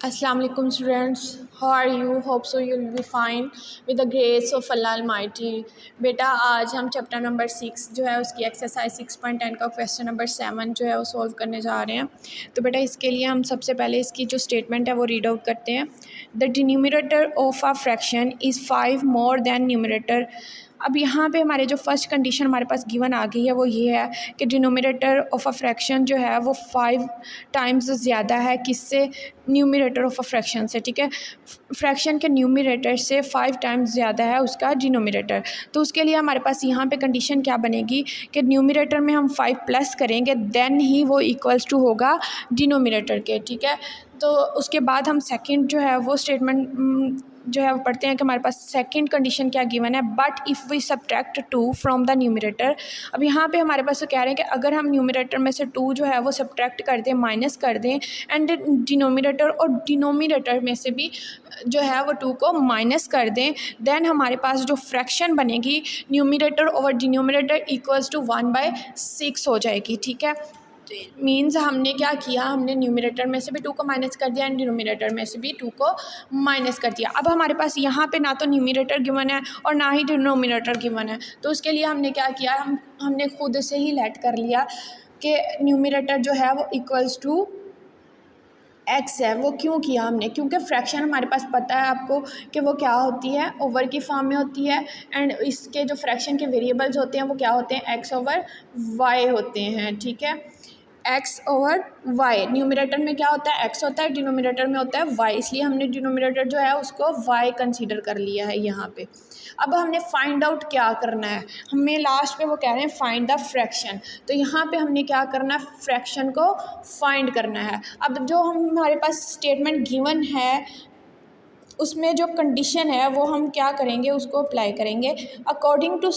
Assalamu alaikum students, how are you? Hope so you'll be fine with the grace of Allah Almighty। बेटा आज हम chapter number 6 जो है उसकी exercise 6.10 का क्वेश्चन नंबर 7 जो है वो सॉल्व करने जा रहे हैं। तो बेटा इसके लिए हम सबसे पहले इसकी जो स्टेटमेंट है वो रीड आउट करते हैं। The denominator of a fraction is 5 more than numerator. अब यहाँ पे हमारे जो फर्स्ट कंडीशन हमारे पास गिवन आ गई है वो ये है कि डिनोमिनेटर ऑफ अ फ्रैक्शन जो है वो 5 टाइम्स ज़्यादा है किससे, न्यूमरेटर ऑफ अ फ्रैक्शन से। ठीक है, फ्रैक्शन के न्यूमरेटर से 5 टाइम्स ज़्यादा है उसका डिनोमिनेटर। तो उसके लिए हमारे पास यहाँ पे कंडीशन क्या बनेगी कि न्यूमरेटर में हम 5 प्लस करेंगे देन ही वो इक्वल्स टू होगा डिनोमिनेटर के। ठीक है, तो उसके बाद हम सेकंड जो है वो स्टेटमेंट जो है वो पढ़ते हैं कि हमारे पास सेकंड कंडीशन क्या गिवन है, but if we subtract 2 from the numerator. अब यहाँ पे हमारे पास तो कह रहे हैं कि अगर हम न्यूमरेटर में से 2 जो है वो सब्ट्रैक्ट कर दें, माइनस कर दें, एंड डिनोमिनेटर और डिनोमिनेटर में से भी जो है वो 2 को माइनस कर दें, देन हमारे पास जो फ्रैक्शन बनेगी numerator over denominator equals to 1/6 हो जाएगी। ठीक है, मीन्स हमने क्या किया, हमने न्यूमरेटर में से भी 2 को माइनस कर दिया एंड डिनोमिनेटर में से भी 2 को माइनस कर दिया। अब हमारे पास यहाँ पे ना तो न्यूमरेटर गिवन है और ना ही डिनोमिनेटर गिवन है, तो उसके लिए हमने क्या किया, हमने खुद से ही लेट कर लिया कि न्यूमरेटर जो है वो इक्वल्स टू एक्स है। वो क्यों किया हमने, क्योंकि फ्रैक्शन हमारे पास पता है आपको कि वो क्या होती है, ओवर की फॉर्म में होती है, एंड इसके जो फ्रैक्शन के वेरिएबल्स होते हैं वो क्या होते हैं, एक्स ओवर वाई होते हैं। ठीक है, एक्स ओवर वाई, न्यूमरेटर में क्या होता है, एक्स होता है, डिनोमिनेटर में होता है वाई, इसलिए हमने डिनोमिनेटर जो है उसको वाई कंसीडर कर लिया है यहाँ पे। अब हमने फाइंड आउट क्या करना है, हमें लास्ट पे वो कह रहे हैं फाइंड द फ्रैक्शन, तो यहाँ पे हमने क्या करना है, फ्रैक्शन को फाइंड करना है। अब जो हमारे पास स्टेटमेंट गिवन है उसमें जो कंडीशन है वो हम क्या करेंगे, उसको अप्लाई करेंगे। अकॉर्डिंग टू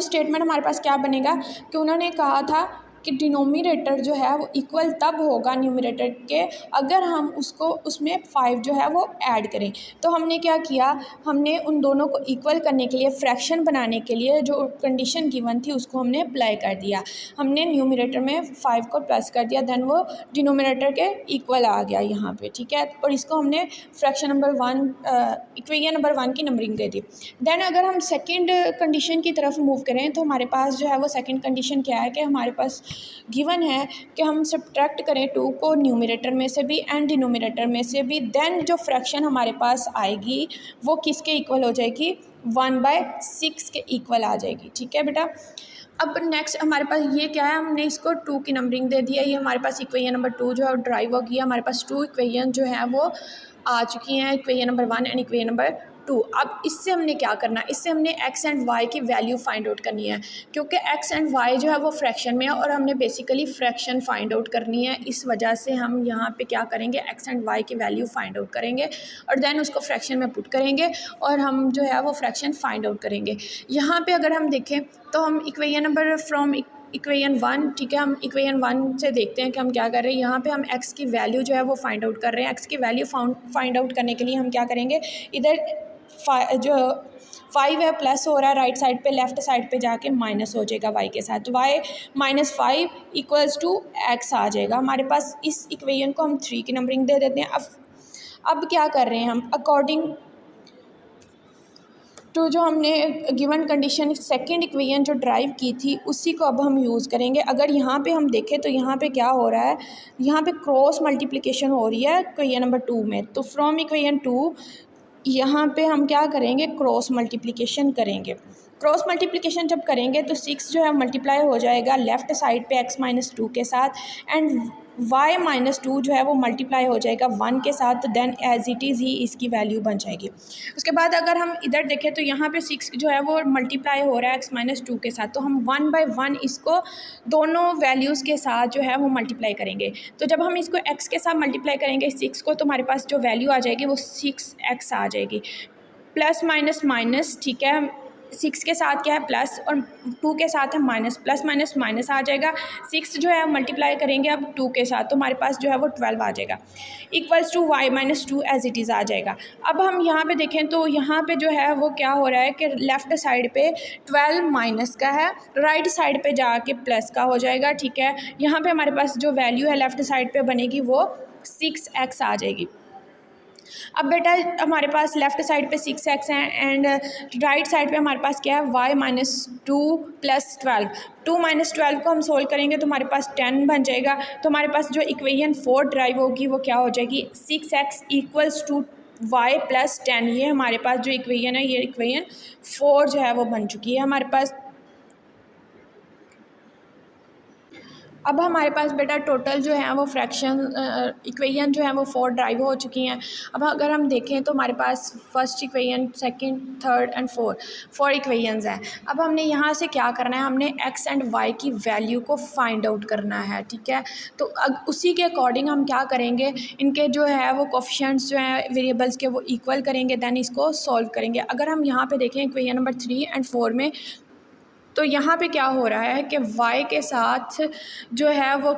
स्टेटमेंट हमारे पास क्या बनेगा कि उन्होंने कहा था कि डिनोमिनेटर जो है वो इक्वल तब होगा न्यूमरेटर के अगर हम उसको उसमें 5 जो है वो ऐड करें। तो हमने क्या किया, हमने उन दोनों को इक्वल करने के लिए, फ्रैक्शन बनाने के लिए जो कंडीशन गिवन थी उसको हमने अप्लाई कर दिया। हमने न्यूमरेटर में 5 को प्लस कर दिया, देन वो डिनोमिनेटर के इक्वल आ गया यहाँ पे। ठीक है, और इसको हमने फ्रैक्शन नंबर 1 इक्वेशन नंबर 1 की नंबरिंग दे दी। देन अगर हम सेकेंड कंडीशन की तरफ मूव करें तो हमारे पास जो है वो सेकेंड कंडीशन क्या है कि हमारे पास गिवन है कि हम सब्ट्रैक्ट करें 2 को न्यूमरेटर में से भी एंड डिनोमिनेटर में से भी, देन जो फ्रैक्शन हमारे पास आएगी वो किसके इक्वल हो जाएगी, 1/6 के इक्वल आ जाएगी। ठीक है बेटा, अब नेक्स्ट हमारे पास ये क्या है, हमने इसको 2 की नंबरिंग दे दी है। ये हमारे पास इक्वेशन नंबर 2 जो है ड्राइव हो गया, हमारे पास 2 इक्वेशन जो है वो आ चुकी हैं, equation number 1 and equation number 2। अब इससे हमने क्या करना है, इससे हमने एक्स एंड वाई की वैल्यू फाइंड आउट करनी है, क्योंकि एक्स एंड वाई जो है वो फ्रैक्शन में है और हमने बेसिकली फ्रैक्शन फाइंड आउट करनी है। इस वजह से हम यहाँ पे क्या करेंगे, एक्स एंड वाई की वैल्यू फाइंड आउट करेंगे और देन उसको फ्रैक्शन में पुट करेंगे और हम जो है वो फ्रैक्शन फाइंड आउट करेंगे। यहाँ पे अगर हम देखें तो हम इक्वेशन नंबर फ्रॉम इक्वेशन 1, ठीक है, हम इक्वेशन 1 से देखते हैं कि हम क्या कर रहे हैं। यहाँ पे हम x की वैल्यू जो है वो फाइंड आउट कर रहे हैं। x की वैल्यू फाइंड आउट करने के लिए हम क्या करेंगे, इधर जो 5 है प्लस हो रहा है राइट साइड पे, लेफ्ट साइड पे जाके माइनस हो जाएगा y के साथ, तो y -5 इक्वल्स टू x आ जाएगा हमारे पास। इस इक्वेशन को हम 3 की नंबरिंग दे देते हैं। अब क्या कर रहे हैं हम, अकॉर्डिंग तो जो हमने गिवन कंडीशन सेकंड इक्वेशन जो ड्राइव की थी उसी को अब हम यूज़ करेंगे। अगर यहाँ पे हम देखें तो यहाँ पे क्या हो रहा है, यहाँ पे क्रॉस मल्टीप्लिकेशन हो रही है इक्वेशन नंबर 2 में, तो फ्रॉम इक्वेशन 2 यहाँ पे हम क्या करेंगे, क्रॉस मल्टीप्लिकेशन करेंगे। क्रॉस मल्टीप्लिकेशन जब करेंगे तो 6 जो है मल्टीप्लाई हो जाएगा लेफ़्ट साइड पे x-2 के साथ, एंड y-2 जो है वो मल्टीप्लाई हो जाएगा 1 के साथ, तो देन एज इट इज़ ही इसकी वैल्यू बन जाएगी। उसके बाद अगर हम इधर देखें तो यहाँ पे 6 जो है वो मल्टीप्लाई हो रहा है x-2 के साथ, तो हम 1/1 इसको दोनों वैल्यूज़ के साथ जो है वो मल्टीप्लाई करेंगे। तो जब हम इसको x के साथ मल्टीप्लाई करेंगे 6 को, तो हमारे पास जो वैल्यू आ जाएगी वो 6x आ जाएगी, प्लस माइनस माइनस, ठीक है, 6 के साथ क्या है प्लस और 2 के साथ है माइनस, प्लस माइनस माइनस आ जाएगा। 6 जो है मल्टीप्लाई करेंगे अब 2 के साथ तो हमारे पास जो है वो 12 आ जाएगा, equals to y minus 2 as it is आ जाएगा। अब हम यहाँ पे देखें तो यहाँ पे जो है वो क्या हो रहा है कि लेफ़्ट साइड पे 12 माइनस का है, राइट साइड पे जाके प्लस का हो जाएगा। ठीक है, यहाँ पे हमारे पास जो वैल्यू है लेफ़्ट साइड पे बनेगी वो 6x आ जाएगी। अब बेटा हमारे पास लेफ़्ट साइड पे 6x है एंड राइट साइड पे हमारे पास क्या है y माइनस 2 प्लस 12। 2 माइनस 12 को हम सोल्व करेंगे तो हमारे पास 10 बन जाएगा। तो हमारे पास जो इक्वेशन 4 ड्राइव होगी वो क्या हो जाएगी, 6x equals to y plus 10। ये हमारे पास जो इक्वेशन है ये इक्वेशन 4 जो है वो बन चुकी है हमारे पास। अब हमारे पास बेटा टोटल जो है वो फ्रैक्शन इक्वेशन जो है वो 4 ड्राइव हो चुकी हैं। अब अगर हम देखें तो हमारे पास first equation, second, third and four equations हैं। अब हमने यहाँ से क्या करना है, हमने x एंड y की वैल्यू को फाइंड आउट करना है। ठीक है, तो उसी के अकॉर्डिंग हम क्या करेंगे, इनके जो है वो कोफिशिएंट्स जो हैं वेरिएबल्स के वो इक्वल करेंगे, दैन इसको सॉल्व करेंगे। अगर हम यहाँ पे देखें इक्वेशन नंबर 3 एंड 4 में, तो यहाँ पे क्या हो रहा है कि y के साथ जो है वो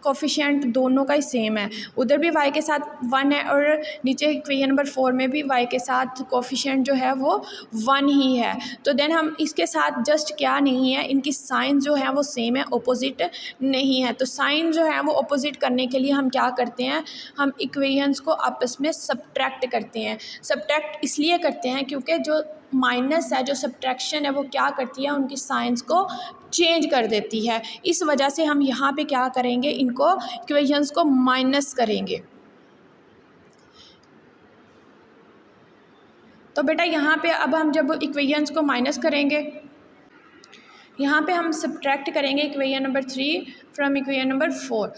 कोफिशिएंट दोनों का ही सेम है, उधर भी y के साथ 1 है और नीचे इक्वेशन नंबर 4 में भी y के साथ कोफिशिएंट जो है वो 1 ही है। तो देन हम इसके साथ जस्ट क्या नहीं है, इनकी साइन जो है वो सेम है, ऑपोजिट नहीं है। तो साइन जो है वो ऑपोजिट करने के लिए हम क्या करते हैं, हम इक्वेशंस को आपस में सब्ट्रैक्ट करते हैं। सब्ट्रैक्ट इसलिए करते हैं क्योंकि जो माइनस है, जो सब्ट्रैक्शन है वो क्या करती है, उनकी साइंस को चेंज कर देती है। इस वजह से हम यहाँ पे क्या करेंगे, इनको इक्वेशंस को माइनस करेंगे। तो बेटा यहाँ पे अब हम जब इक्वेशंस को माइनस करेंगे, यहाँ पे हम सब्ट्रैक्ट करेंगे equation number 3 from equation number 4।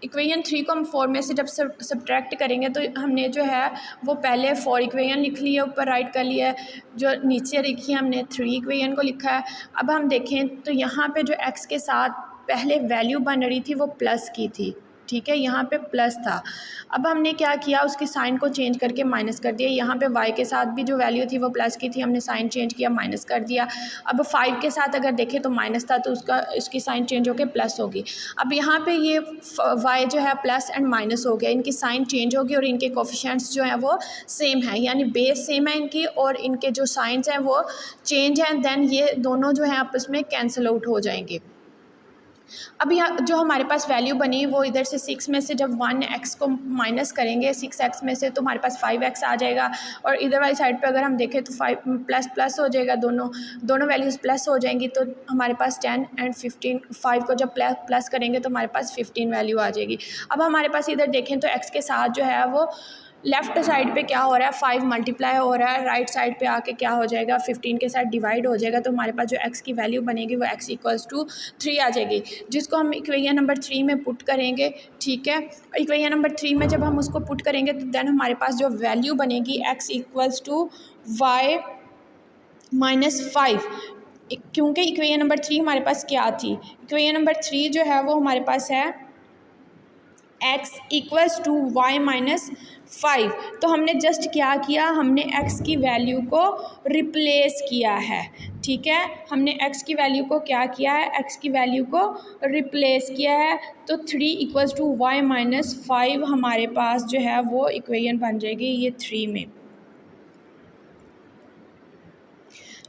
Equation 3 को हम 4 में से जब सब्ट्रैक्ट करेंगे तो हमने जो है वो पहले 4 इक्वेशन लिख ली है, ऊपर राइट कर लिया है, जो नीचे लिखी है हमने 3 इक्वेशन को लिखा है। अब हम देखें तो यहाँ पे जो x के साथ पहले वैल्यू बन रही थी वो प्लस की थी। ठीक है, यहाँ पे प्लस था। अब हमने क्या किया, उसकी साइन को चेंज करके माइनस कर दिया। यहाँ पे y के साथ भी जो वैल्यू थी वो प्लस की थी, हमने साइन चेंज किया, माइनस कर दिया। अब 5 के साथ अगर देखें तो माइनस था, तो उसकी साइन चेंज होकर प्लस होगी। अब यहाँ पे ये y जो है प्लस एंड माइनस हो गया, इनकी साइन चेंज होगी और इनके कोफिशिएंट्स जो हैं वो सेम है, यानी बेस सेम है इनकी और इनके जो साइंस हैं वो चेंज हैं। देन ये दोनों जो हैं आपस में कैंसिल आउट हो जाएंगे। अब यहाँ जो हमारे पास वैल्यू बनी वो इधर से 6 में से जब 1x को माइनस करेंगे 6x में से, तो हमारे पास 5x आ जाएगा। और इधर वाली साइड पे अगर हम देखें तो 5 प्लस प्लस हो जाएगा, दोनों वैल्यूज़ प्लस हो जाएंगी। तो हमारे पास 10 एंड 15, 5 को जब प्लस करेंगे तो हमारे पास 15 वैल्यू आ जाएगी। अब हमारे पास इधर देखें तो x के साथ जो है वो लेफ़्ट साइड पे क्या हो रहा है, 5 मल्टीप्लाई हो रहा है, राइट साइड पे आके क्या हो जाएगा, 15 के साथ डिवाइड हो जाएगा। तो हमारे पास जो x की वैल्यू बनेगी वो x इक्वल्स टू 3 आ जाएगी, जिसको हम इक्वेशन नंबर 3 में पुट करेंगे। ठीक है, इक्वेशन नंबर 3 में जब हम उसको पुट करेंगे तो देन हमारे पास जो वैल्यू बनेगी x equals to y minus 5, क्योंकि इक्वेशन नंबर 3 हमारे पास क्या थी, इक्वेशन नंबर 3 जो है वो हमारे पास है x equals to y minus 5। तो हमने जस्ट क्या किया, हमने x की वैल्यू को रिप्लेस किया है। ठीक है, हमने x की वैल्यू को क्या किया है, x की वैल्यू को रिप्लेस किया है। तो 3 इक्वल्स टू y माइनस 5 हमारे पास जो है वो इक्वेशन बन जाएगी ये 3 में।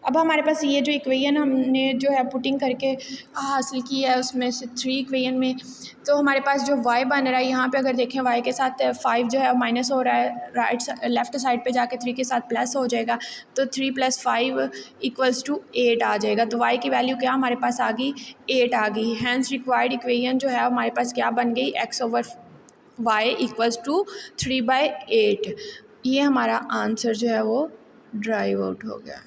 अब हमारे पास ये जो इक्वेशन हमने जो है पुटिंग करके हासिल की है उसमें से 3 इक्वेशन में, तो हमारे पास जो y बन रहा है यहाँ पे अगर देखें y के साथ 5 जो है माइनस हो रहा है, लेफ़्ट साइड पे जाके 3 के साथ प्लस हो जाएगा। तो 3 + 5 इक्वल्स टू 8 आ जाएगा। तो y की वैल्यू क्या हमारे पास आ गई, 8 आ गई। हैंस रिक्वायर्ड इक्वेशन जो है हमारे पास क्या बन गई, x/y इक्वल्स टू 3/8। ये हमारा आंसर जो है वो ड्राइव आउट हो गया।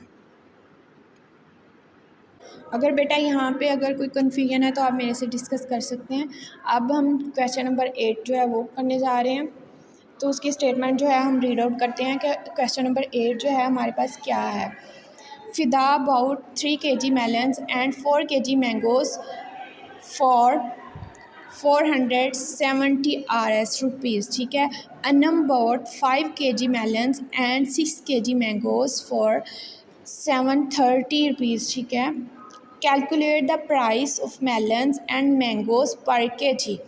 अगर बेटा यहाँ पे अगर कोई कन्फ्यूजन है तो आप मेरे से डिस्कस कर सकते हैं। अब हम क्वेश्चन नंबर 8 जो है वो करने जा रहे हैं। तो उसकी स्टेटमेंट जो है हम रीड आउट करते हैं कि क्वेश्चन नंबर 8 जो है हमारे पास क्या है। फिदा about 3 kg melons and 4 kg mangoes for 470 rupees। ठीक है, Anam bought 5 kg melons and 6 kg mangoes for 730 rupees, ठीक है। Calculate the price of melons and mangoes पर केजी।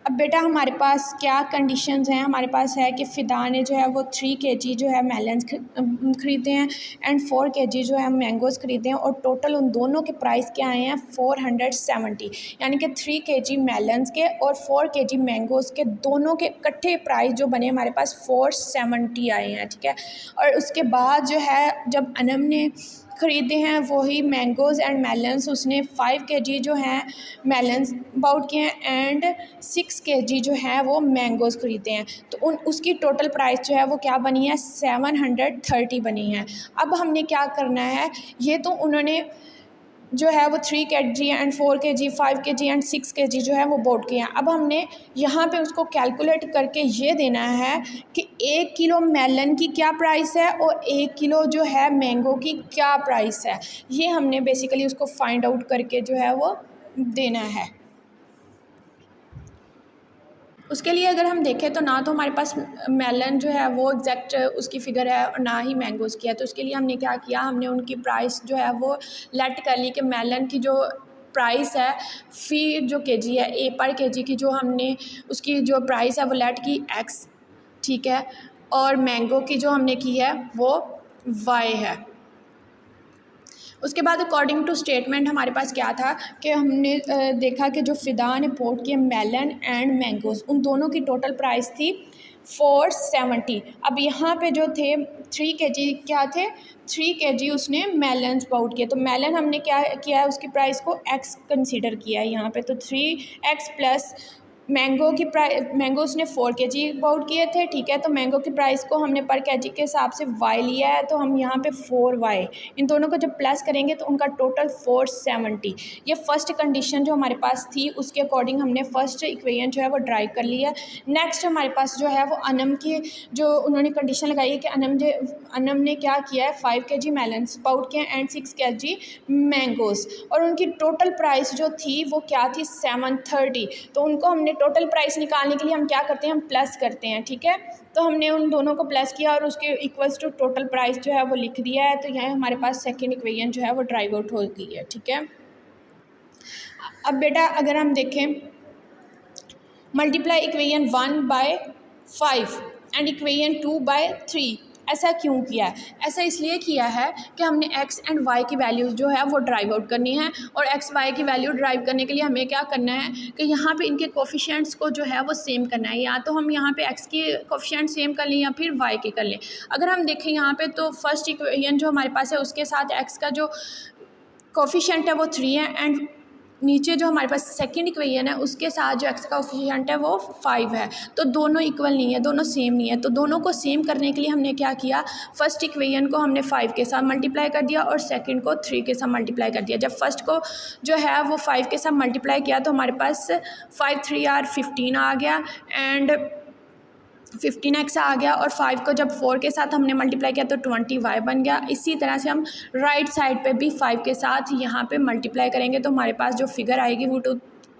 अब बेटा हमारे पास क्या कंडीशंस हैं, हमारे पास है कि फ़िदा ने जो है वो 3 केजी जो है मेलन्स ख़रीदे हैं एंड 4 केजी जो है मैंगोज़ ख़रीदे हैं, और टोटल उन दोनों के प्राइस क्या आए हैं 470, यानी कि 3 केजी मेलन्स के और 4 केजी मैंगोज़ के दोनों के इकट्ठे प्राइस जो बने हमारे पास 470 आए हैं, ठीक है। और उसके बाद जो है जब अनम ने ख़रीदे हैं वही मैंगोज़ एंड मेलन्स, उसने 5 केजी जो हैं मेलन्स बाउट किए हैं एंड 6 केजी जो है वो मैंगोज़ ख़रीदे हैं, तो उसकी टोटल प्राइस जो है वो क्या बनी है 730 बनी है। अब हमने क्या करना है, ये तो उन्होंने जो है वो 3 KG and 4 KG 5 KG and 6 KG जो है वो बोट किए हैं। अब हमने यहाँ पे उसको कैलकुलेट करके ये देना है कि 1 किलो मेलन की क्या प्राइस है और 1 किलो जो है मैंगो की क्या प्राइस है, ये हमने बेसिकली उसको फाइंड आउट करके जो है वो देना है। उसके लिए अगर हम देखें तो ना तो हमारे पास मेलन जो है वो एग्जैक्ट उसकी फ़िगर है और ना ही मैंगोज़ की है, तो उसके लिए हमने क्या किया, हमने उनकी प्राइस जो है वो लेट कर ली कि मेलन की जो प्राइस है फ़ी जो केजी है ए पर केजी की जो हमने उसकी जो प्राइस है वो लेट की एक्स, ठीक है, और मैंगो की जो हमने की है वो वाई है। उसके बाद अकॉर्डिंग टू स्टेटमेंट हमारे पास क्या था कि हमने देखा कि जो फ़िदा ने पोर्ट किए मेलन एंड मैंगोज़, उन दोनों की टोटल प्राइस थी 470। अब यहाँ पे जो थे 3 केजी क्या थे, 3 केजी उसने मेलन्स पाउट किए, तो मेलन हमने क्या किया है उसकी प्राइस को एक्स कंसीडर किया है यहाँ पे, तो 3x प्लस मैंगो की मैंगो उसने 4 केजी पाउट किए थे, ठीक है, तो मैंगो की प्राइस को हमने पर केजी के हिसाब से y लिया है, तो हम यहाँ पे 4y इन दोनों को जब प्लस करेंगे तो उनका टोटल 470। ये फर्स्ट कंडीशन जो हमारे पास थी उसके अकॉर्डिंग हमने फर्स्ट इक्वेशन जो है वो ड्राइव कर लिया। नेक्स्ट हमारे पास जो है वो अनम की जो उन्होंने कंडीशन लगाई है कि अनम ने क्या किया है 5 केजी मेलन्स पाउट किए एंड 6 केजी मैंगोज़, और उनकी टोटल प्राइस जो थी वो क्या थी 730। तो उनको हमने टोटल प्राइस निकालने के लिए हम क्या करते हैं, हम प्लस करते हैं, ठीक है। तो हमने उन दोनों को प्लस किया और उसके इक्वल्स टू टोटल प्राइस जो है वो लिख दिया है, तो यहाँ हमारे पास सेकंड इक्वेशन जो है वो ड्राइव आउट हो गई है, ठीक है। अब बेटा अगर हम देखें multiply equation 1 by 5 and equation 2 by 3, ऐसा क्यों किया है? ऐसा इसलिए किया है कि हमने x एंड y की वैल्यूज़ जो है वो ड्राइव आउट करनी है, और x y की वैल्यू ड्राइव करने के लिए हमें क्या करना है कि यहाँ पे इनके कोफिशिएंट्स को जो है वो सेम करना है, या तो हम यहाँ पे x के कोफिशिएंट सेम कर लें या फिर y के कर लें। अगर हम देखें यहाँ पे तो फर्स्ट इक्वेशन जो हमारे पास है उसके साथ x का जो कोफिशिएंट है वो 3 है, एंड नीचे जो हमारे पास सेकंड इक्वेशन है उसके साथ जो x का कोफिशिएंट है वो 5 है, तो दोनों इक्वल नहीं है, दोनों सेम नहीं है। तो दोनों को सेम करने के लिए हमने क्या किया, फर्स्ट इक्वेशन को हमने 5 के साथ मल्टीप्लाई कर दिया और सेकंड को 3 के साथ मल्टीप्लाई कर दिया। जब फर्स्ट को जो है वो 5 के साथ मल्टीप्लाई किया तो हमारे पास 5 3 आर 15 आ गया एंड 15x आ गया, और 5 को जब 4 के साथ हमने मल्टीप्लाई किया तो 20y बन गया। इसी तरह से हम राइट साइड पे भी 5 के साथ यहाँ पे मल्टीप्लाई करेंगे तो हमारे पास जो फिगर आएगी वो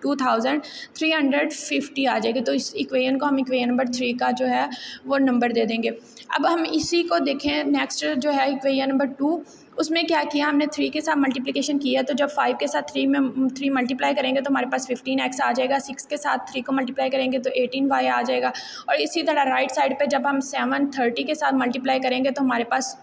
2350 आ जाएगी। तो इस इक्वेशन को हम इक्वेशन नंबर 3 का जो है वो नंबर दे देंगे। अब हम इसी को देखें नेक्स्ट जो है इक्वेशन नंबर 2, उसमें क्या किया हमने 3 के साथ मल्टीप्लिकेशन किया, तो जब 5 के साथ 3 मल्टीप्लाई करेंगे तो हमारे पास 15x आ जाएगा, 6 के साथ 3 को मल्टीप्लाई करेंगे तो 18y आ जाएगा, और इसी तरह राइट साइड पे जब हम 730 के साथ मल्टीप्लाई करेंगे तो हमारे पास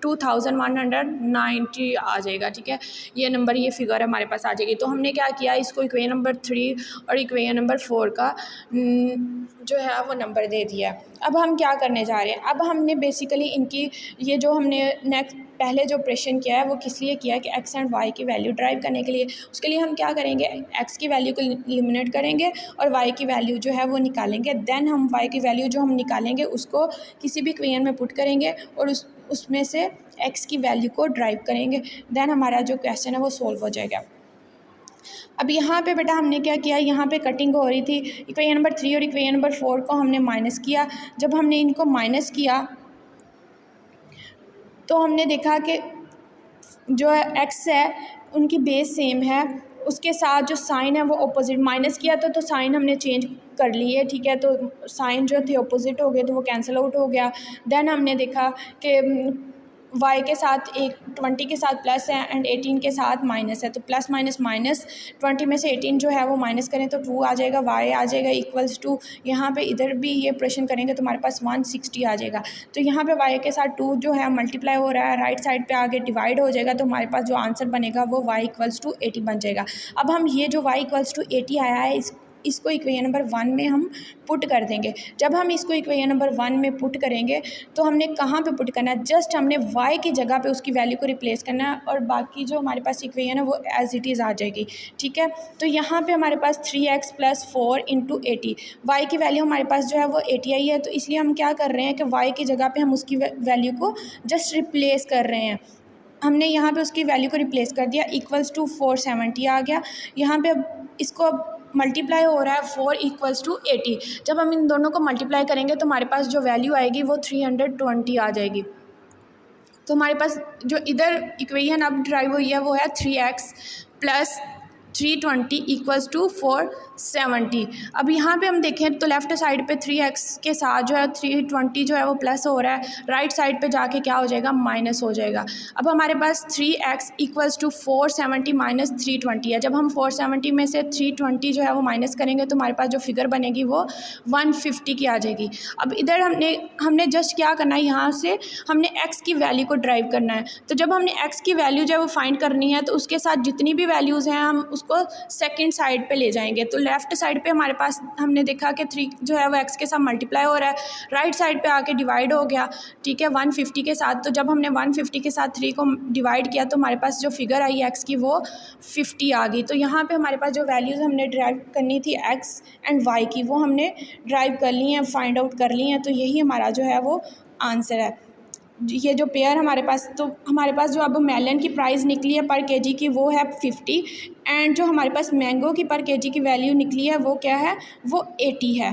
2190 आ जाएगा, ठीक है। ये नंबर ये फिगर हमारे पास आ जाएगी। तो हमने क्या किया, इसको इक्वेशन नंबर 3 और इक्वेशन नंबर 4 का जो है वो नंबर दे दिया। अब हम क्या करने जा रहे हैं, अब हमने बेसिकली इनकी ये जो हमने नेक्स्ट पहले जो ऑपरेशन किया है वो किस लिए किया है कि x एंड y की वैल्यू ड्राइव करने के लिए। उसके लिए हम क्या करेंगे, x की वैल्यू को एलिमिनेट करेंगे और y की वैल्यू जो है वो निकालेंगे। देन हम y की वैल्यू जो हम निकालेंगे उसको किसी भी इक्वेशन में पुट करेंगे और उसमें से x की वैल्यू को ड्राइव करेंगे। देन हमारा जो क्वेश्चन है वो सॉल्व हो जाएगा। अब यहाँ पे बेटा हमने क्या किया, यहाँ पे कटिंग हो रही थी, इक्वेशन नंबर 3 और इक्वेशन नंबर 4 को हमने माइनस किया। जब हमने इनको माइनस किया तो हमने देखा कि जो x है उनकी बेस सेम है, उसके साथ जो साइन है वो अपोजिट, माइनस किया तो साइन हमने चेंज कर ली है, ठीक है, तो साइन जो थे अपोजिट हो गए तो वो कैंसिल आउट हो गया। देन हमने देखा कि वाई के साथ 20 के साथ प्लस है एंड 18 के साथ माइनस है, तो प्लस माइनस माइनस 20 में से 18 जो है वो माइनस करें तो 2 आ जाएगा, वाई आ जाएगा इक्वल्स टू, यहाँ पे इधर भी ये ऑपरेशन करेंगे तो हमारे पास 160 आ जाएगा। तो यहाँ पे वाई के साथ 2 जो है मल्टीप्लाई हो रहा है, राइट साइड पे आगे डिवाइड हो जाएगा, तो हमारे पास जो आंसर बनेगा वो वाई इक्वल्स टू 80 बन जाएगा। अब हम ये जो वाई इक्वल्स टू 80 आया है इसको इक्वेशन नंबर 1 में हम पुट कर देंगे। जब हम इसको इक्वेशन नंबर 1 में पुट करेंगे तो हमने कहाँ पे पुट करना है, जस्ट हमने y की जगह पे उसकी वैल्यू को रिप्लेस करना है और बाकी जो हमारे पास इक्वेशन है वो एज इट इज़ आ जाएगी। ठीक है, तो यहाँ पे हमारे पास 3x + 4 × 80, y की वैल्यू हमारे पास जो है वो 80 आई है, तो इसलिए हम क्या कर रहे हैं कि y की जगह पे हम उसकी वैल्यू को जस्ट रिप्लेस कर रहे हैं। हमने यहाँ पे उसकी वैल्यू को रिप्लेस कर दिया, इक्वल्स टू 470 आ गया। यहाँ पे अब इसको अब मल्टीप्लाई हो रहा है 4 = 80। जब हम इन दोनों को मल्टीप्लाई करेंगे तो हमारे पास जो वैल्यू आएगी वो 320 आ जाएगी। तो हमारे पास जो इधर इक्वेशन अब ड्राइव हुई है वो है 3x + 320 = 470। अब यहाँ पे हम देखें तो लेफ़्ट साइड पे 3x के साथ जो है 320 जो है वो प्लस हो रहा है, राइट साइड पे जाके क्या हो जाएगा, माइनस हो जाएगा। अब हमारे पास 3x = 470 - 320 है। जब हम 470 में से 320 जो है वो माइनस करेंगे तो हमारे पास जो फिगर बनेगी वो 150 की आ जाएगी। अब इधर हमने जस्ट क्या करना है, यहाँ से हमने x की वैल्यू को ड्राइव करना है। तो जब हमने x की वैल्यू जो है वो फाइंड करनी है तो उसके साथ जितनी भी वैल्यूज़ हैं हम उसको सेकंड साइड पे ले जाएंगे। तो लेफ़्ट साइड पे हमारे पास हमने देखा कि 3 जो है वो x के साथ मल्टीप्लाई हो रहा है, राइट साइड पे आके डिवाइड हो गया। ठीक है, 150 के साथ। तो जब हमने 150 के साथ 3 को डिवाइड किया तो हमारे पास जो फिगर आई x की वो 50 आ गई। तो यहाँ पे हमारे पास जो वैल्यूज़ हमने ड्राइव करनी थी x एंड y की वो हमने ड्राइव कर ली हैं, फाइंड आउट कर ली हैं। तो यही हमारा जो है वो आंसर है। ये जो पेयर हमारे पास, तो हमारे पास जो अब मेलन की प्राइस निकली है पर केजी की वो है 50 एंड जो हमारे पास मैंगो की पर केजी की वैल्यू निकली है वो क्या है, वो 80 है।